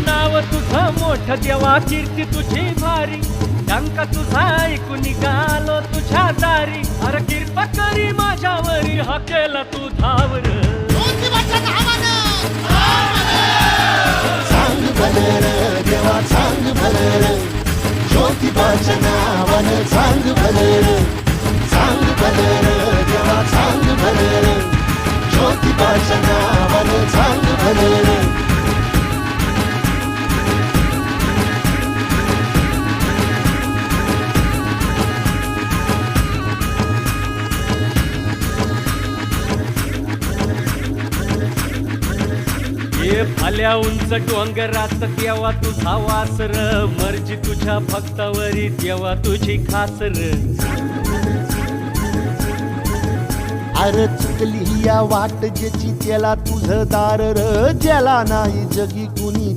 नाव तुझं मोठं देवा कीर्ती तुझी भारी टंका तुझा ऐकून निघालो तुझ्या दारी अरे कृपा करी माझ्यावरी हा केला तू धावर सांग भले रे देवा सांग भले रे ज्योतिबाच्या नावानं सांग भले रे सांग भले रे देवा सांग भले रे ज्योतिबाच्या नावानं सांग भले रे ये भाल्या उंच डोंगरात देवा तुझा वासर मर्जी तुझ्या भक्तावरी देवा तुझी खासर अरे चुकली या वाट ज्याची त्याला तुझं दार र ज्याला नाही जगी कुणी